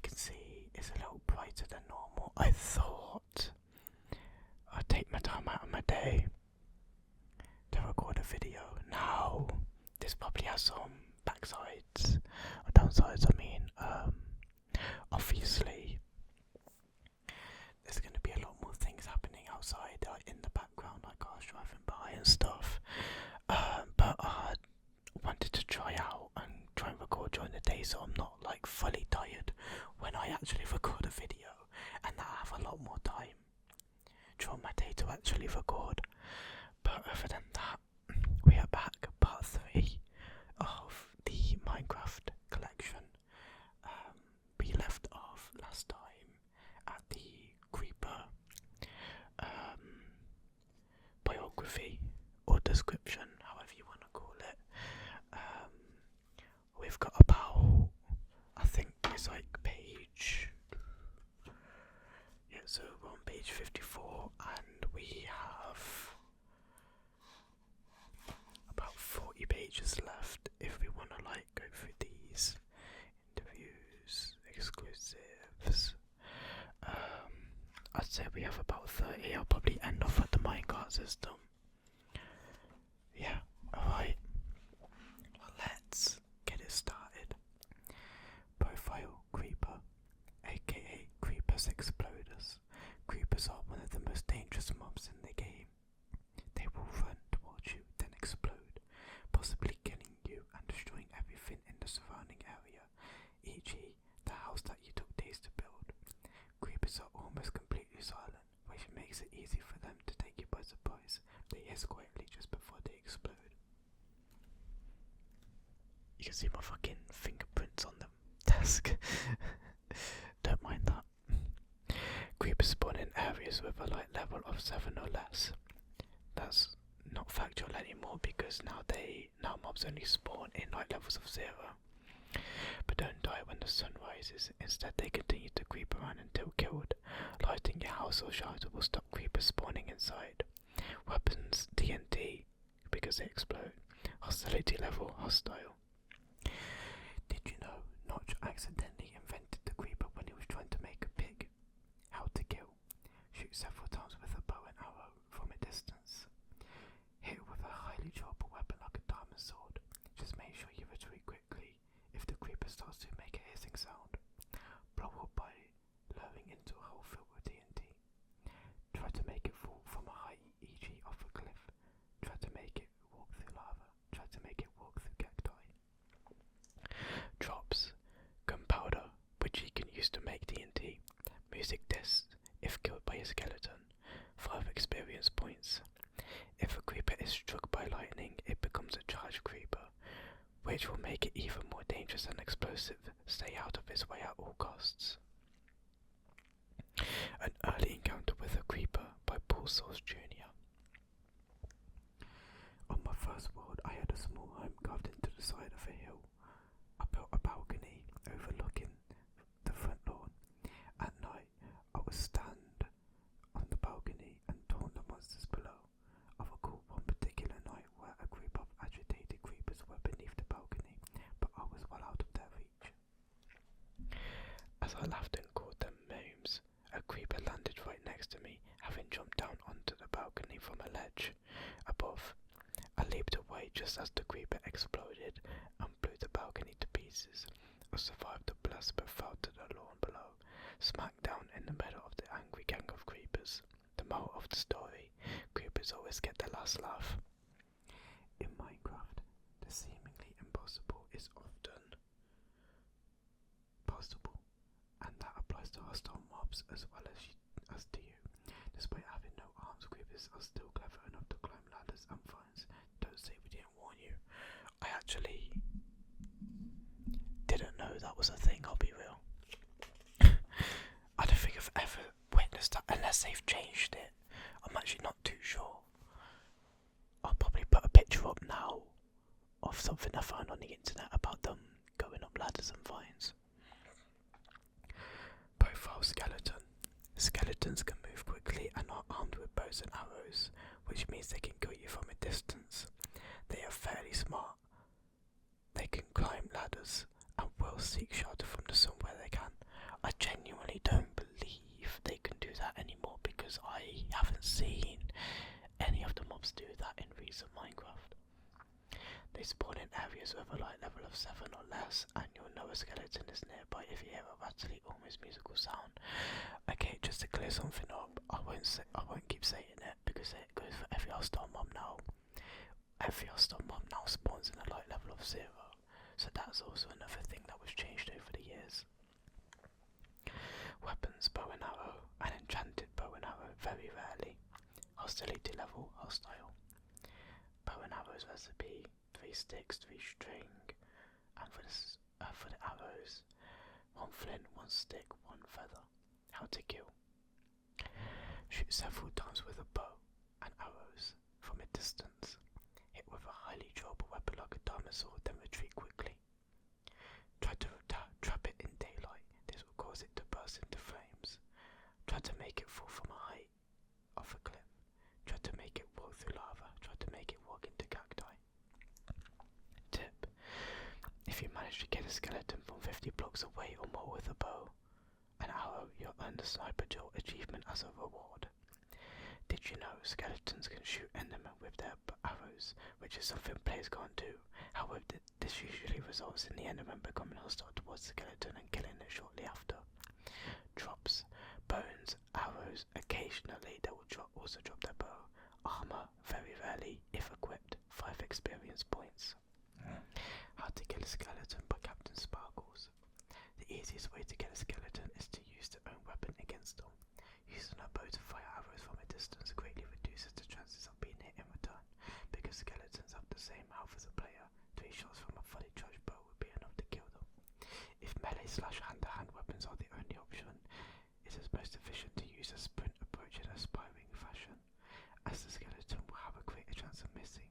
can see, it's a little brighter than normal. I thought I'd take my time out of my day to record a video. Now, this probably has some backsides, or downsides, I mean. Obviously, there's going to be a lot more things happening outside, in the background, like cars driving by and stuff. But I wanted to try and record during the day, so I'm not like fully tired when I actually record a video, and that I have a lot more time during my day to actually record. But other than that, we are back, part 3 of the Minecraft collection. We left off last time at the creeper biography or description, however you want to call it. We've got about, I think it's like page, yeah, so we're on page 54, and we have about 40 pages left if we want to like go through these interviews, exclusives. I'd say we have about 30. I'll probably end off at the minecart system. Yeah, alright. Well, let's get it started. Profile Creeper, aka Creepers Exploders. Creepers are one of the most dangerous mobs in the game. They will run towards you, then explode, possibly killing you and destroying everything in the surrounding area, e.g. the house that you took days to build. Creepers are almost completely silent, which makes it easy for them to take you by surprise. They hiss quietly just before they explode. You can see my fucking fingerprints on the desk. Don't mind that. Creepers spawn in areas with a light level of 7 or less. That's not factual anymore because now mobs only spawn in light levels of 0. But don't die when the sun rises. Instead, they continue to creep around until killed. Lighting your house or shelter will stop creepers spawning inside. Weapons, TNT, because they explode. Hostility level, hostile. Did you know Notch accidentally invented the creeper when he was trying to make a pig? How to kill. Shoot several times with a bow and arrow from a distance. Hit with a highly durable weapon like a diamond sword. Just make sure you retreat quickly if the creeper starts to make a hissing sound. Blow up by lowering into a hole filled with TNT. Try to make it fall from a height, e.g. off a cliff. Try to make it walk through lava. Try to make it walk through cacti. Drops. Gunpowder, which you can use to make TNT. Music discs, if killed by a skeleton. 5 experience points. If a creeper is struck by lightning, it becomes a charged creeper, which will make it even more dangerous and explosive. Stay out of its way at all costs. An early encounter with a creeper by Paul Sauce Jr. On my first world, I had a small home carved into the side of a hill. I built a balcony overlooking the front lawn. At night, I would stand on the balcony and taunt the monsters below. I recall one particular night where a group of agitated creepers were beneath the balcony, but I was well out of their reach. As I laughed and called them names, a creeper landed right next to me, having jumped down onto the balcony from a ledge above. I leaped away just as the creeper exploded and blew the balcony to pieces. I survived the blast but fell to the lawn below, smack down in the middle of the angry gang of creepers. The moral of the story: creepers always get the last laugh. In Minecraft, the seemingly impossible is often possible, and that applies to hostile mobs as well as to you. Despite having no arms, creepers are still clever enough to climb ladders and vines. Don't say we didn't warn you. I actually didn't know that was a thing, I'll be real. I don't think I've ever witnessed that unless they've changed it. I'm actually not too sure. I'll probably put a picture up now of something I found on the internet about them going up ladders and vines. Profile skeleton. Skeletons can move quickly and are armed with bows and arrows, which means they can kill you from a distance. They are fairly smart. They can climb ladders and will seek shelter from the sun where they can. because I haven't seen any of the mobs do that in recent Minecraft. They spawn in areas with a light level of 7 or less, and you'll know a skeleton is nearby if you hear a rattly, almost musical sound. Okay, just to clear something up, I won't keep saying it because it goes for every All-Star mob now. Every All-Star mob now spawns in a light level of 0, so that's also another thing that was changed over the years. Weapons, bow and arrow, and enchanted bow and arrow, very rarely. Hostility level, hostile. Bow and arrows recipe, 3 sticks, 3 string, and for the arrows, 1 flint, 1 stick, 1 feather. How to kill. Shoot several times with a bow and arrows from a distance. Hit with a highly durable weapon like a diamond sword, then retreat quickly. Try to trap it in daylight. This will cause it to burst into flames. Try to make it fall from a height of a cliff. Try to make it walk through lava. Try to make it walk into cacti. Tip: if you manage to get a skeleton from 50 blocks away or more with a bow and arrow, you'll earn the sniper drill achievement as a reward. Did you know skeletons can shoot endermen with their arrows, which is something players can't do? However, this usually results in the enderman becoming hostile towards the skeleton and killing it shortly after. Drops: bones, arrows, occasionally they will also drop their bow. Armor, very rarely, if equipped, 5 experience points. How to kill a skeleton by Captain Sparkles. The easiest way to get a skeleton is to use their own weapon against them. Using a bow to fire arrows from a distance greatly reduces the chances of being hit in return, because skeletons have the same health as a player. 3 shots from a fully charged bow would be enough to kill them. If melee / hand-to-hand weapons are the only option, it is most efficient to use a sprint approach in a spiraling fashion, as the skeleton will have a greater chance of missing.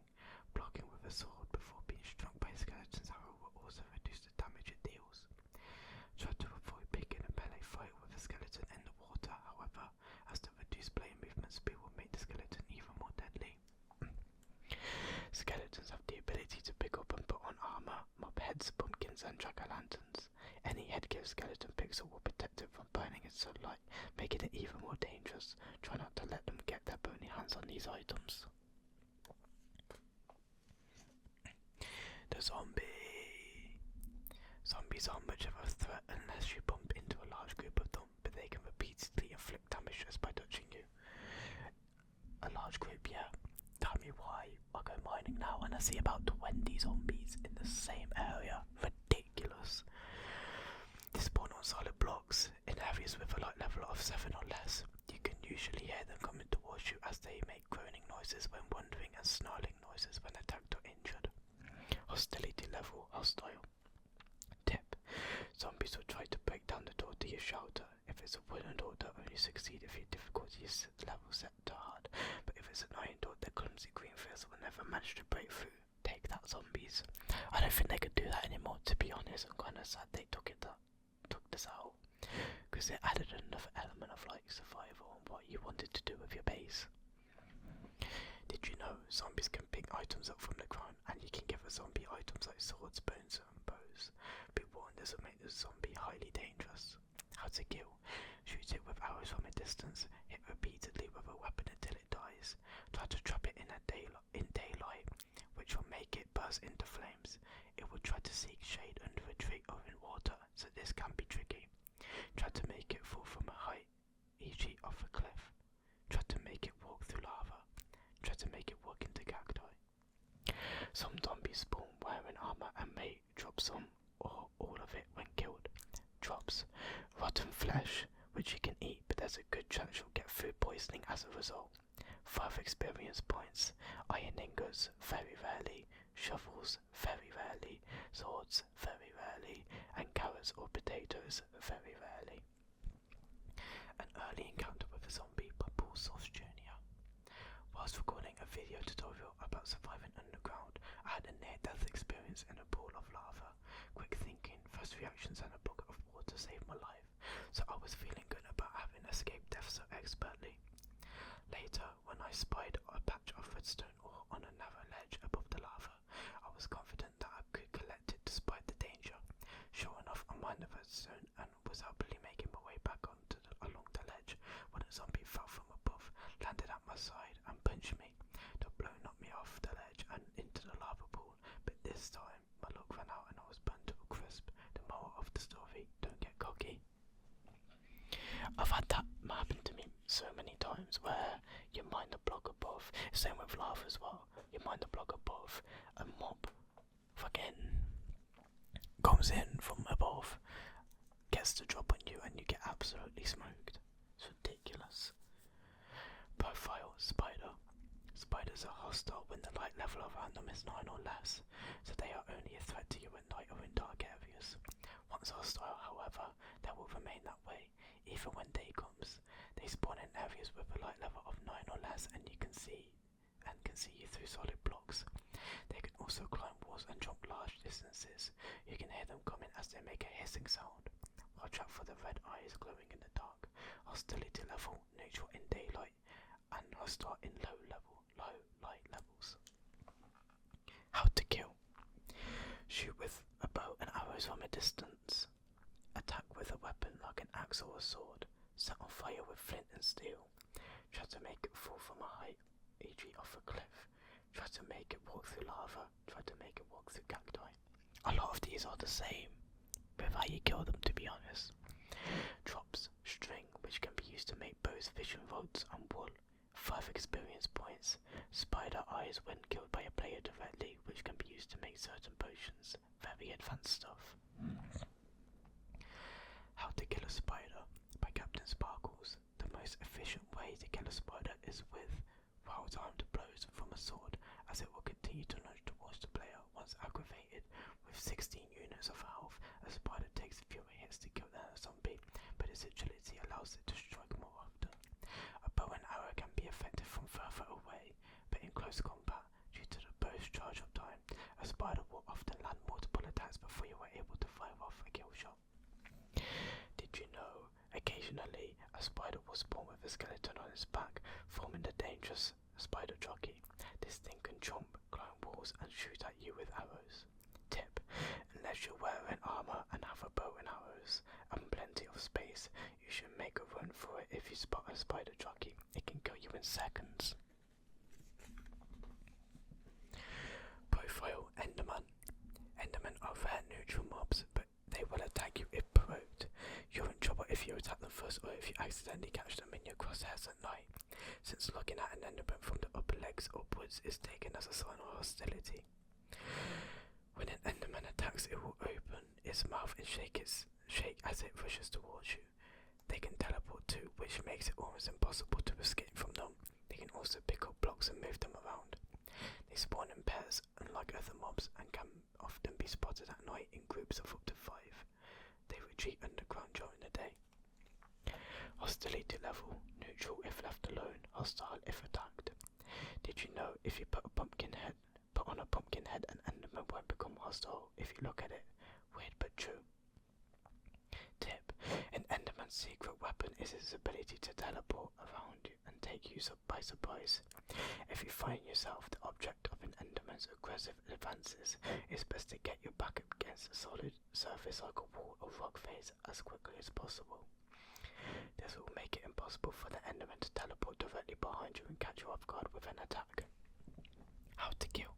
Blocking with a sword before being struck by a skeleton's arrow will also reduce the damage it deals. Try to avoid picking a melee fight with a skeleton in the water, however, as the reduced player movement speed will make the skeleton even more deadly. Skeletons have the ability to pick up and put on armor, mob heads, pumpkins, and jack-o'-lanterns. Any headgear skeleton picks up will protect it from burning in sunlight, making it even more dangerous. Try not to let them get their bony hands on these items. The zombie. Zombies aren't much of a threat unless you bump into a large group of them, but they can repeatedly inflict damage just by touching you. A large group, yeah. Tell me why. I go mining now and I see about 20 zombies in the same area. Ridiculous. They spawn on solid blocks in areas with a light level of 7 or less. You can usually hear them coming towards you as they make groaning noises when wandering and snarling noises when attacked or injured. Hostility level, hostile. Tip: zombies will try to break down the door to your shelter. If it's a wooden door, they'll only succeed if your difficulty is level set to hard, but if it's an iron door, their clumsy green face will never manage to break through. Take that, zombies. I don't think they could do that anymore, to be honest. I'm kind of sad they took this out, because it added another element of like survival and what you wanted to do with your base. Did you know zombies can pick items up from the ground, and you can give a zombie items like swords, bones, and bows? Be warned, this will make the zombie highly dangerous. How to kill: shoot it with arrows from a distance, hit repeatedly with a weapon until it dies. Try to trap it in daylight, which will make it burst into flames. It will try to seek shade under a tree or in water, so this can be tricky. Try to make it fall from a height, e.g. off a cliff. Try to make it walk through lava. Try to make it walk into cacti. Some zombies spawn wearing armor and may drop some or all of it when killed. Drops: rotten flesh, which you can eat, but there's a good chance you'll get food poisoning as a result. 5 experience points. Iron ingots, very rarely. Shovels, very rarely. Swords, very rarely. And carrots or potatoes, very rarely. An early encounter with a zombie by Paul Sauce Jr. Whilst recording a video tutorial about surviving underground, I had a near-death experience in a pool of lava. Quick thinking, first reactions and a bucket of water saved my life, so I was feeling good about having escaped death so expertly. Later, when I spied a patch of redstone ore on a narrow ledge above the lava, I was confident that I could collect it despite the danger. Sure enough, I mined the redstone and was happily making my way back along the ledge when a zombie fell from above. aside and punched me. The blow knocked me off the ledge and into the lava pool, but this time my luck ran out and I was burnt to a crisp. The moral of the story, don't get cocky. I've had that happen to me so many times where you mind the block above, same with lava as well, you mind the block above, a mob fucking comes in from above, gets the drop on you and you get absolutely smoked. It's ridiculous. Profile spider. Spiders are hostile when the light level around them is 9 or less, so they are only a threat to you at night or in dark areas. Once hostile, however, they will remain that way, even when day comes. They spawn in areas with a light level of 9 or less and can see you through solid blocks. They can also climb walls and jump large distances. You can hear them coming as they make a hissing sound. Watch out for the red eyes glowing in the dark. Hostility level, neutral in daylight, and hostile in low light levels. How to kill. Shoot with a bow and arrows from a distance. Attack with a weapon like an axe or a sword. Set on fire with flint and steel. Try to make it fall from a height, e.g. off a cliff. Try to make it walk through lava. Try to make it walk through cacti. A lot of these are the same with how you kill them, to be honest. Drops, string, which can be used to make bows, fishing rods and wool. 5 experience points. Spider eyes when killed by a player directly, which can be used to make certain potions. Very advanced stuff. How to kill a spider by Captain Sparkles. The most efficient way to kill a spider is with well-timed blows from a sword, as it will continue to lunge towards the player. Once aggravated with 16 units of health, a spider takes fewer hits to kill than a zombie, but its agility allows it to strike more often. A bow and arrow can be effective from further away, but in close combat, due to the bow's charge-up time, a spider will often land multiple attacks before you are able to fire off a kill shot. Did you know, occasionally, a spider will spawn with a skeleton on its back, forming the dangerous spider jockey. This thing can jump, climb walls, and shoot at you with arrows. Tip: unless you're wearing armor and have a bow and arrows and plenty of space, you should make a run for it. If you spot a spider jockey, it can kill you in seconds. Profile Enderman. Endermen are rare neutral mobs, but they will attack you if provoked. You're in trouble if you attack them first or if you accidentally catch them in your crosshairs at night, since looking at an enderman from the upper legs upwards is taken as a sign of hostility. When an enderman attacks, it will open its mouth and shake as it rushes towards you. They can teleport too, which makes it almost impossible to escape from them. They can also pick up blocks and move them around. They spawn in pairs, unlike other mobs, and can often be spotted at night in groups of up to 5. They retreat underground during the day. Hostility level, neutral if left alone, hostile if attacked. Did you know if you put on a pumpkin head, an enderman won't become hostile if you look at it? Weird but true. Tip: an enderman's secret weapon is his ability to teleport around you and take you by surprise. If you find yourself the object of an enderman's aggressive advances, it's best to get your back up against a solid surface like a wall or rock face as quickly as possible. This will make it impossible for the enderman to teleport directly behind you and catch you off guard with an attack. How to kill.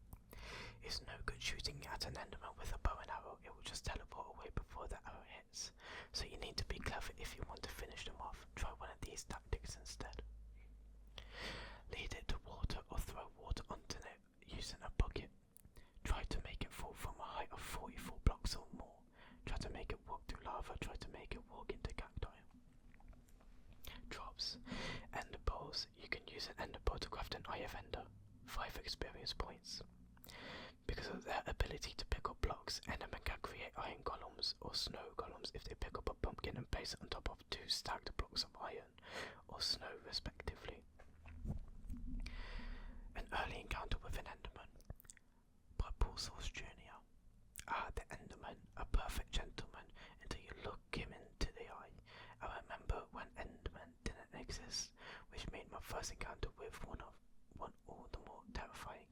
It's no good shooting at an enderman with a bow and arrow, it will just teleport away before the arrow hits. So you need to be clever if you want to finish them off. Try one of these tactics instead. Lead it to water or throw water onto it using a bucket. Try to make it fall from a height of 44 blocks or more. Try to make it walk through lava. Try to make it walk into cacti. Drops. Ender pearls. You can use an ender pearl to craft an eye of ender. 5 experience points. Because of their ability to pick up blocks, endermen can create iron golems or snow golems if they pick up a pumpkin and place it on top of 2 stacked blocks of iron or snow respectively. An early encounter with an enderman. By Paul Source Jr. The enderman, a perfect gentleman until you look him into the eye. I remember when endermen didn't exist, which made my first encounter with one all the more terrifying.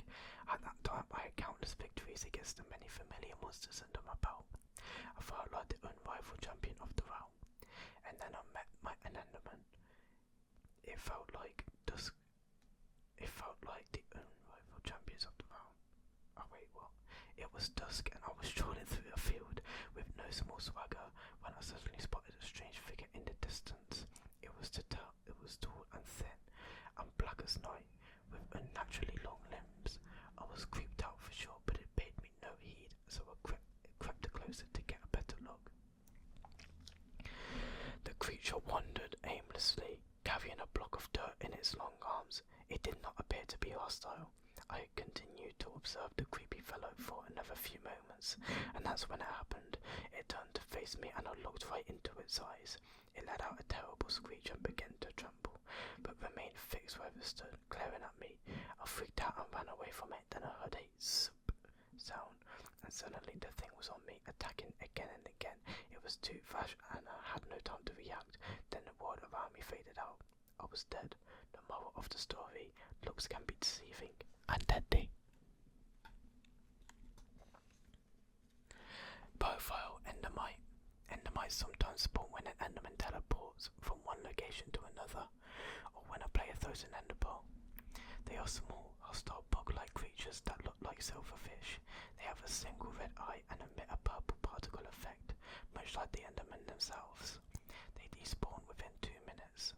At that time, I had countless victories against the many familiar monsters under my belt. I felt like the unrivaled champion of the realm. And then I met an enderman. It felt like dusk It was dusk and I was strolling through a field with no small swagger when I suddenly spotted a strange figure in the distance. It was tall and thin and black as night, with unnaturally long limbs. I was creeped out for sure, but it paid me no heed, so I crept closer to get a better look. The creature wandered aimlessly, carrying a block of dirt in its long arms. It did not appear to be hostile. I continued to observe the creepy fellow for another few moments, and that's when it happened. It turned to face me and I looked right into its eyes. It let out a terrible screech and began to tremble, but remained fixed where it stood, glaring at me. I freaked out and ran away from it. Then I heard a "sup" sound, and suddenly the thing was on me, attacking again and again. It was too fast and I had no time to react. Then the world around me faded out. I was dead. The moral of the story: looks can be deceiving and deadly. Profile Endermite. Endermites sometimes spawn when an Enderman teleports from one location to another, or when a player throws an Enderball. They are small, hostile bug-like creatures that look like silverfish. They have a single red eye and emit a purple particle effect, much like the Endermen themselves. They despawn within 2 minutes.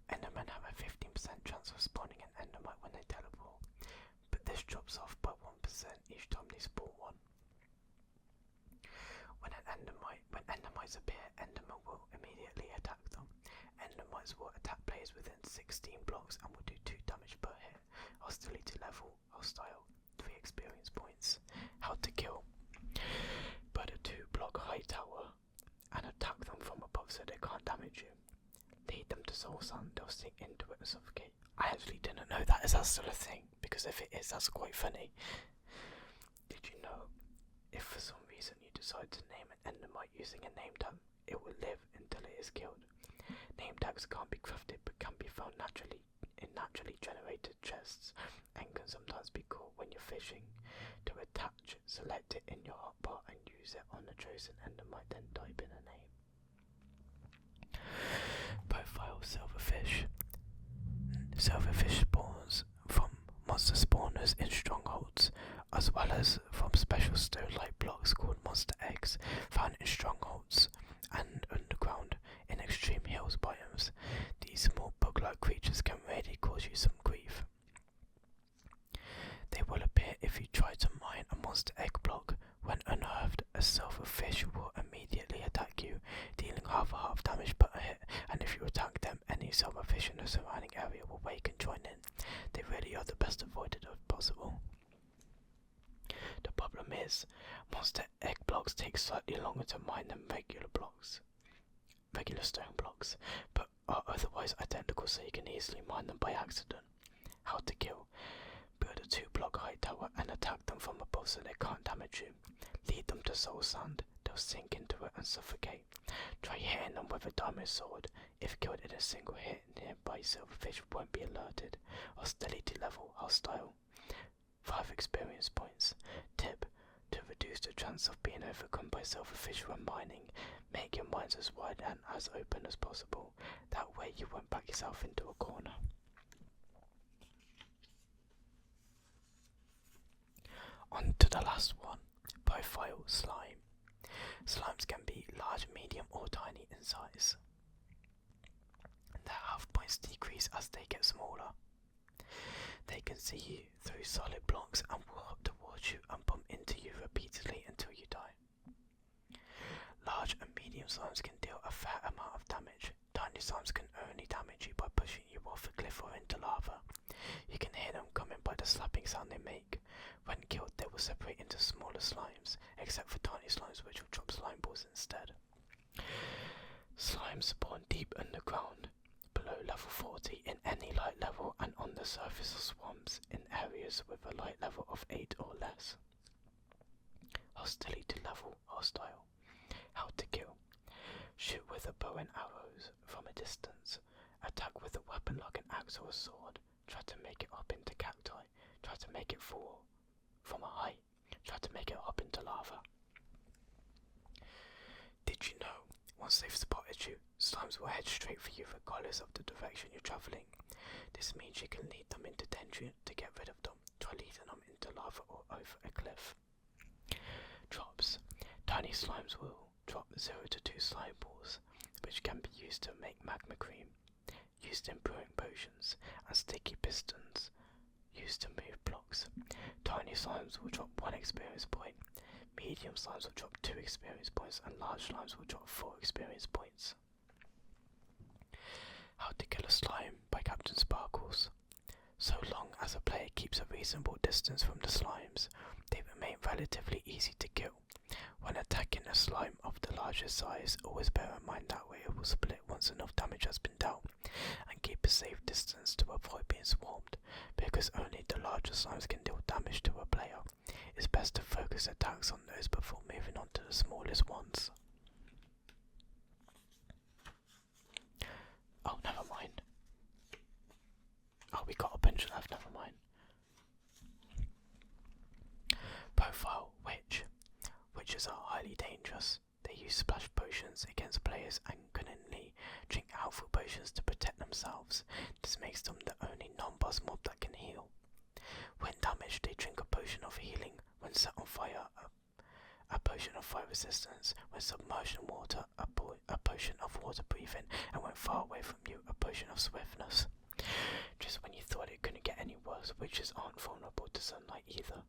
Endermen have a 15% chance of spawning an Endermite when they teleport, but this drops off by 1% each time they spawn one. When Endermites appear, Endermen will immediately attack them. Endermites will attack players within 16 blocks and will do 2 damage per hit. Hostility level, hostile, 3 experience points. How to kill: build a 2-block high tower and attack them from above so they can't damage you. Lead them to Soul Sand, they'll sink into it and suffocate. I actually didn't know that. Is that still a thing? Because if it is, that's quite funny. Did you know, if for some reason you decide to name an Endermite using a name tag, it will live until it is killed. Name tags can't be crafted but can be found naturally in naturally generated chests, and can sometimes be caught when you're fishing. To attach, select it in your hotbar and use it on the chosen Endermite, then type in a name. Profile Silverfish. Silverfish spawns from monster spawners in strongholds, as well as from special stone-like blocks called monster eggs, found in strongholds and underground in extreme hills biomes. These small bug-like creatures can really cause you some grief. They will appear if you try to mine a monster egg block. When unearthed, a silverfish will immediately attack you, dealing half damage per hit, and if you attack them, any silverfish in the surrounding area will wake and join in. They really are the best avoided if possible. The problem is, monster egg blocks take slightly longer to mine than regular stone blocks, but are otherwise identical, so you can easily mine them by accident. How to kill: build a 2-block high tower and attack them from above so they can't damage you. Lead them to Soul Sand, they'll sink into it and suffocate. Try hitting them with a diamond sword. If killed in a single hit, nearby silverfish won't be alerted. Hostility level, hostile, 5 experience points. Tip: to reduce the chance of being overcome by silverfish when mining, make your mines as wide and as open as possible. That way you won't back yourself into a corner. On to the last one. Profile Slime. Slimes can be large, medium or tiny in size. Their health points decrease as they get smaller. They can see you through solid blocks and walk towards you and bump into you repeatedly until you die. Large and medium slimes can deal a fair amount of damage. Tiny slimes can only damage you by pushing you off a cliff or into lava. You can hear them coming by the slapping sound they make. When killed, they will separate into smaller slimes, except for tiny slimes which will drop slime balls instead. Slimes spawn deep underground, below level 40 in any light level, and on the surface of swamps in areas with a light level of 8 or less. Hostility level, hostile. How to kill: shoot with a bow and arrows from a distance. Attack with a weapon like an axe or a sword. Try to make it up into cacti. Try to make it fall from a height. Try to make it up into lava. Did you know, once they've spotted you, slimes will head straight for you regardless of the direction you're travelling. This means you can lead them into danger to get rid of them. Try leading them into lava or over a cliff. Tiny slimes will drop 0 to 2 slime balls, which can be used to make magma cream, used in brewing potions, and sticky pistons, used to move blocks. Tiny slimes will drop 1 experience point, medium slimes will drop 2 experience points, and large slimes will drop 4 experience points. How to Kill a Slime by Captain Sparkles. So long as a player keeps a reasonable distance from the slimes, they remain relatively easy to kill. When attacking a slime of the larger size, always bear in mind that way it will split once enough damage has been dealt, and keep a safe distance to avoid being swarmed, because only the larger slimes can deal damage to a player. It's best to focus attacks on those before moving on to the smallest ones. Oh, never mind. Oh, we got a bunch left, never mind. Profile Witch. Witches are highly dangerous. They use splash potions against players and cunningly drink helpful potions to protect themselves. This makes them the only non-boss mob that can heal. When damaged, they drink a potion of healing. When set on fire, a potion of fire resistance. When submerged in water, a potion of water breathing. And when far away from you, a potion of swiftness. Just when you thought it couldn't get any worse, witches aren't vulnerable to sunlight either.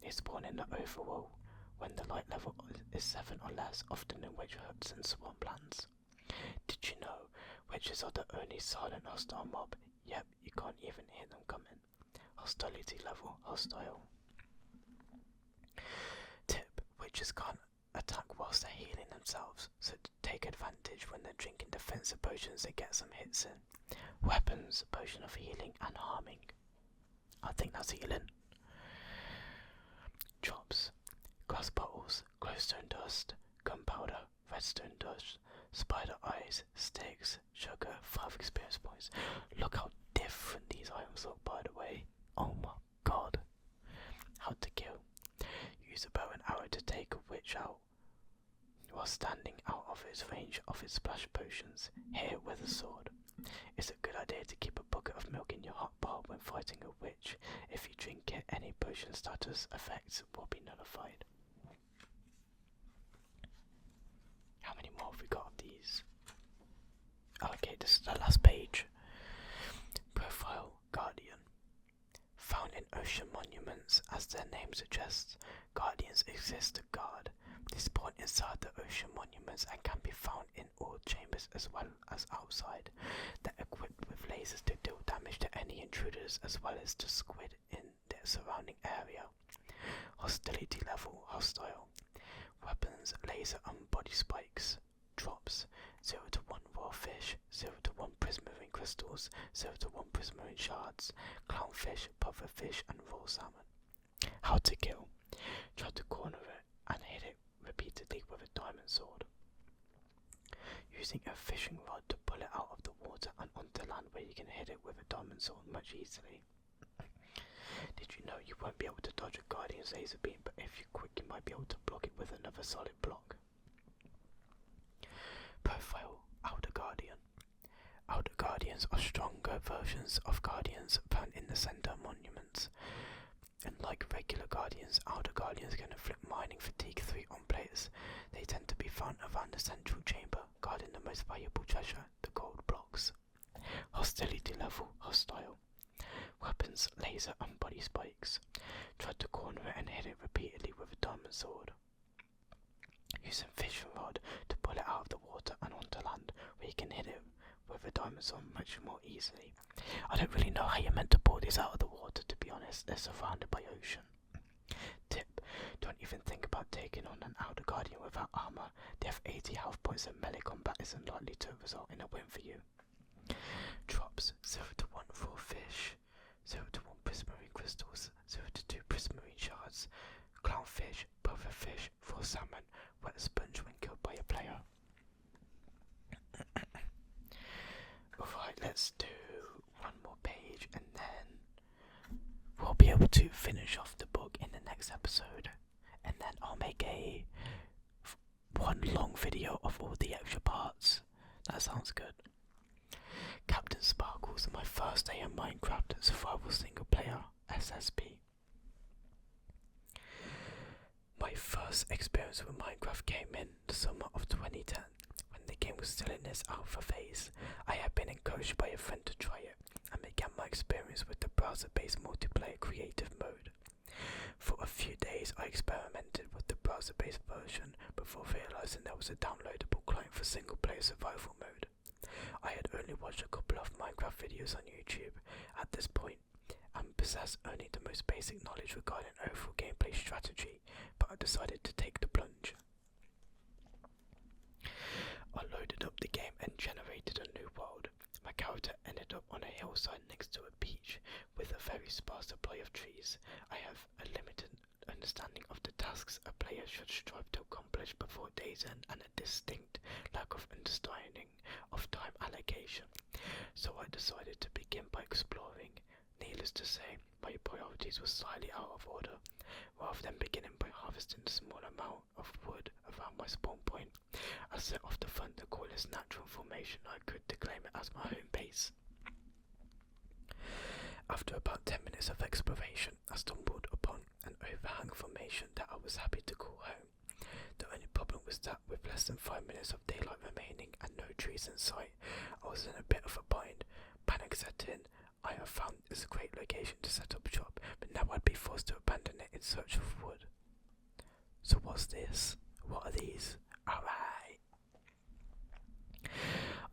They spawn in the overworld when the light level is 7 or less, often in witch huts and swamplands. Did you know witches are the only silent hostile mob? Yep, you can't even hear them coming. Hostility level hostile. Tip: witches can't attack whilst they're healing themselves, so take advantage when they're drinking defensive potions to get some hits in. Weapons: potion of healing and harming. I think that's healing. Chops: glass bottles, glowstone dust, gunpowder, redstone dust, spider eyes, sticks, sugar, 5 experience points. Look how different these items look, by the way. Oh my god. How to kill: use a bow and arrow to take a witch out while standing out of its range of its splash potions. Hit it with a sword. It's a good idea to keep a bucket of milk in your hot bar when fighting a witch. If you drink it, any potion status effects will be nullified. How many more have we got of these? Okay, this is the last page. Profile Guardian. Found in ocean monuments, as their name suggests, guardians exist to guard. They spawn inside the ocean monuments and can be found in all chambers as well as outside. They're equipped with lasers to deal damage to any intruders as well as to squid in their surrounding area. Hostility level hostile. Weapons: laser and body spikes. Drops: 0 to 1 raw fish, 0 to 1 prismarine crystals, 0 to 1 prismarine shards, clownfish, pufferfish, and raw salmon. How to kill: try to corner it and hit it repeatedly with a diamond sword. Using a fishing rod to pull it out of the water and onto land where you can hit it with a diamond sword much easily. Did you know you won't be able to dodge a guardian's laser beam, but if you're quick you might be able to block it with another solid block? Profile Outer Guardian. Outer Guardians are stronger versions of Guardians found in the center monuments. Unlike regular Guardians, Outer Guardians can inflict mining fatigue 3 on players. They tend to be found around the central chamber, guarding the most valuable treasure, the gold blocks. Hostility level hostile. Weapons: laser and body spikes. Try to corner it and hit it repeatedly with a diamond sword. Use a fishing rod to pull it out of the water and onto land, where you can hit it with a diamond sword much more easily. I don't really know how you're meant to pull these out of the water, to be honest. They're surrounded by ocean. Tip: don't even think about taking on an Outer Guardian without armor. They have 80 health points and melee combat isn't likely to result in a win for you. Drops: 0 to 1 raw fish, 0 to 1 prismarine crystals, 0 to 2 prismarine shards, clownfish, pufferfish, raw salmon, wet sponge when killed by a player. Alright, let's do one more page and then we'll be able to finish off the book in the next episode, and then I'll make a one long video of all the extra parts. That sounds good. Captain Sparkles, my first day in Minecraft survival single player SSP. My My first experience with Minecraft came in the summer of 2010, when the game was still in its alpha phase. I had been encouraged by a friend to try it, and began my experience with the browser-based multiplayer creative mode. For a few days I experimented with the browser-based version before realizing there was a downloadable client for single-player survival mode. I had only watched a couple of Minecraft videos on YouTube at this point, and possessed only the most basic knowledge regarding overall gameplay strategy, but I decided to take the plunge. I loaded up the game and generated a new world. My character ended up on a hillside next to a beach with a very sparse supply of trees. I have a limited understanding of the tasks a player should strive to accomplish before day's end, and a distinct lack of understanding of time allocation, so I decided to begin by exploring. Needless to say, my priorities were slightly out of order. Rather than beginning by harvesting a small amount of wood around my spawn point, I set off to find the coolest natural formation I could to claim it as my home base. After about 10 minutes of exploration, I stumbled upon an overhang formation that I was happy to call home. The only problem was that with less than 5 minutes of daylight remaining and no trees in sight, I was in a bit of a bind. Panic set in. I have found this a great location to set up shop, but now I'd be forced to abandon it in search of wood. So what's this? What are these? Alright.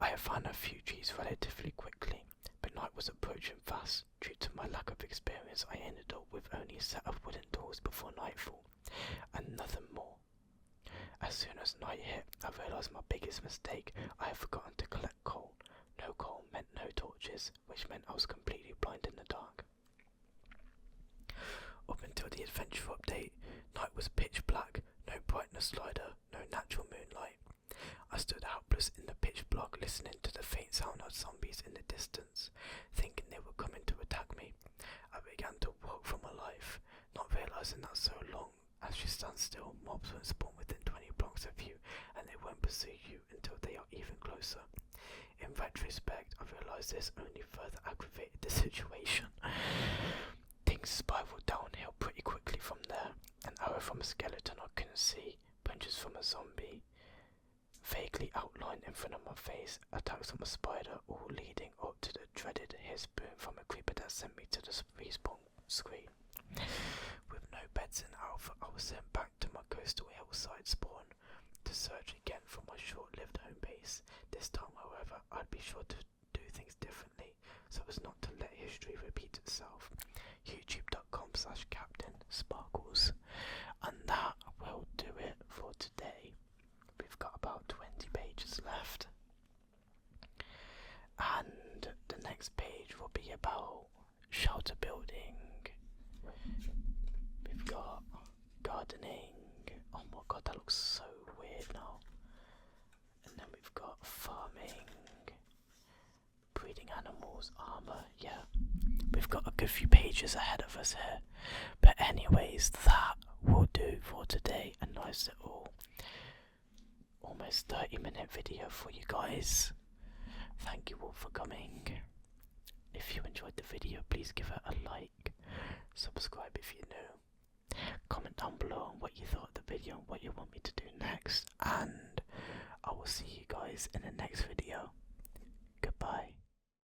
I have found a few trees relatively quickly, but night was approaching fast. Due to my lack of experience, I ended up with only a set of wooden tools before nightfall, and nothing more. As soon as night hit, I realised my biggest mistake. I had forgotten to collect coal. No coal meant no torches, which meant I was completely blind in the dark. Up until the adventure update, night was pitch black, no brightness slider, no natural moonlight. I stood helpless in the pitch black, listening to the faint sound of zombies in the distance, thinking they were coming to attack me. I began to walk for my life, not realising that so long as you stand still, mobs won't spawn within 20 blocks of you, and they won't pursue you until they are even closer. In retrospect, I realised this only further aggravated the situation. Things spiraled downhill pretty quickly from there. An arrow from a skeleton I couldn't see, punches from a zombie vaguely outlined in front of my face, attacks from a spider, all leading up to the dreaded hiss boom from a creeper that sent me to the respawn screen. With no beds in Alpha, I was sent back to my coastal hillside spawn to search again for my short-lived home base. This time, however, I'd be sure to do things differently, so as not to let history repeat itself. youtube.com/CaptainSparkles. And that will do it for today. We've got about 20 pages left. And the next page will be about shelter building. We've got gardening. Oh my god, that looks so weird now. And then we've got farming, breeding animals, armor. Yeah, we've got a good few pages ahead of us here. But anyways, that will do for today. A nice little almost 30-minute video for you guys. Thank you all for coming. If you enjoyed the video, please give it a like, subscribe if you're new, comment down below on what you thought of the video and what you want me to do next, and I will see you guys in the next video.